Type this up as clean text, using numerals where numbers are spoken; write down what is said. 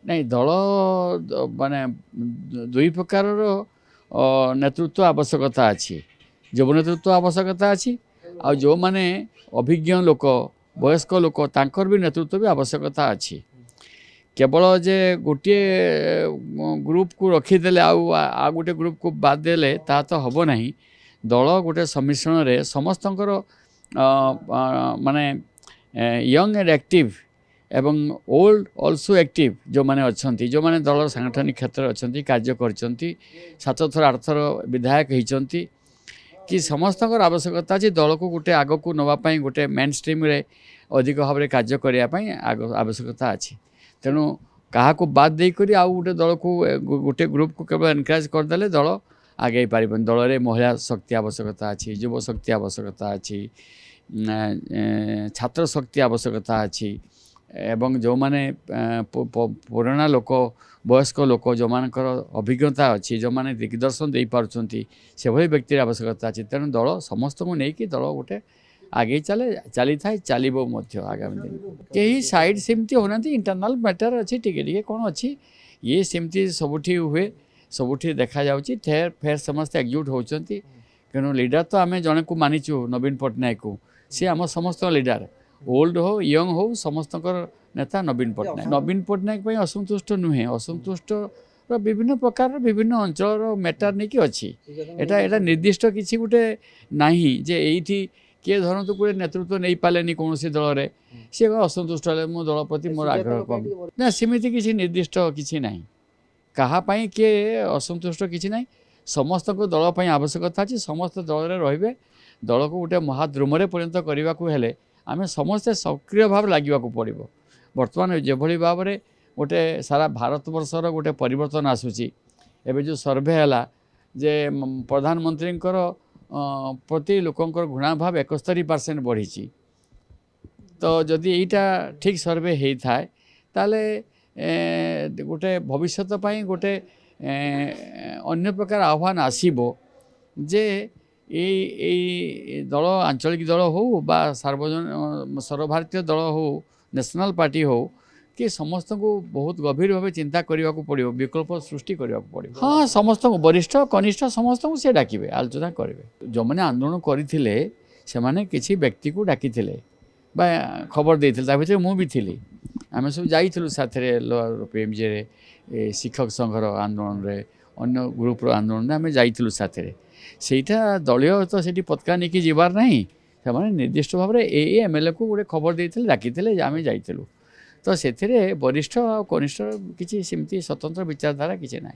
नहीं दल माने दुई प्रकार नेतृत्व आवश्यकता अच्छी युव नेतृत्व आवश्यकता अच्छी आ जो माने अभिज्ञ लोक वयस्क लोक तांकर भी नेतृत्व भी आवश्यकता अच्छी केवल जे गोटे ग्रुप को रखीदे आ गोटे ग्रुप को बाद देले ता तो हम नहीं दल गोटे सम्मिश्रण रे समस्तंकर माने यंग एंड एक्टिव एवं ओल्ड ऑल्सो एक्टिव जो माने अच्छंती जो माने दल सांगठनिक क्षेत्र अच्छंती कार्य करचंती 7 थर 8 थर विधायक होइचंती कि समस्तंकर आवश्यकता अछि दल को गोटे आग को नवा पई गोटे मेन स्ट्रीम रे अधिक भाव में कार्य करिया पई आवश्यकता अछि तेणु कहा को बाद दे करी आ गोटे दल को गोटे ग्रुप को केवल एनकरेज कर देले दल आगे पारिबन दल रे महिला शक्ति आवश्यकता अछि युव शक्ति आवश्यकता अछि छात्र शक्ति आवश्यकता अछि एवं जो माने पुराना लोक वयस्क लोक जो मानकर अभिज्ञता अच्छी जो माने दिग्दर्शन दे पारछंती से भली व्यक्ति आवश्यकता अछि तेणु दल समस्त को नहीं कि दल गोटे आगे चली था चलो आगामी दिन कहीं साइड सेमती होना इंटरनल मैटर अच्छी टिके कौन अच्छी ये सेमती सबुठी हुए सबुठी देखा जाउची फेर फेर समस्त एकजुट होचंती कनो लीडर तो आमे जने को मानिचु नवीन पटनायक को सी आम समस्त लीडर ओल्ड हो यंग हो समस्त नेता नवीन पटनायक पे असंतुष्ट नुहे असंतुष्ट विभिन्न प्रकार विभिन्न अंचल मैटर नहीं कि अच्छी एटा निर्दिष्ट किसी गोटे नहीं जे एठी किए धरतु गोटे नेतृत्व नहीं पाले कौन दल में सी असंतुष्ट है मो दल प्रति मोर आग्रह कम ना सेमती किसी निर्दिष्ट किसी ना कहापाई किए असंतुष्ट किसी ना समस्त को दल पर आवश्यकता अच्छी समस्त दल में रे दल को गोटे महाद्रुम परिणत करने को हेले आमे समस्ते सक्रिय भाव लगे पड़ो बर्तमान जो भाव में गोटे सारा भारत वर्षर गोटे परिवर्तन आसूची एवं जो सर्वे है जे प्रधानमंत्री प्रति लोकंर घृणा भाव 71% बढ़ी तो जदि यहीटा ठीक सर्वे होता है ताले गोटे भविष्य गोटे अन्य प्रकार आह्वान आसीबो जे दल आंचलिक दल हो बा सार्वजनिक सर्वभारतीय दल हो नेशनल पार्टी हो कि समस्त को बहुत गभीर भाव चिंता करने को पड़ो विकल्प सृष्टि करने को पड़ो हाँ समस्त वरिष्ठ कनिष्ठ समस्त को सी डाकिबे आलोचना करेंगे जो मैंने आंदोलन करते से माने किसी व्यक्ति को डाकी खबर देते भर मुझे थी आम सब जाइलु साथ पीएमजे शिक्षक संघर आंदोलन रे अन्य ग्रुप आंदोलन आम जाइलु साथ सेटा दलीय तो से पताका नहीं जीवार नहीं से निर्दिष्ट भाव में एमएलए को गोटे खबर देते डाकी आम जाइलु तो से वरिष्ठ और कनिष्ठ किसी सेमती स्वतंत्र विचारधारा किसी ना।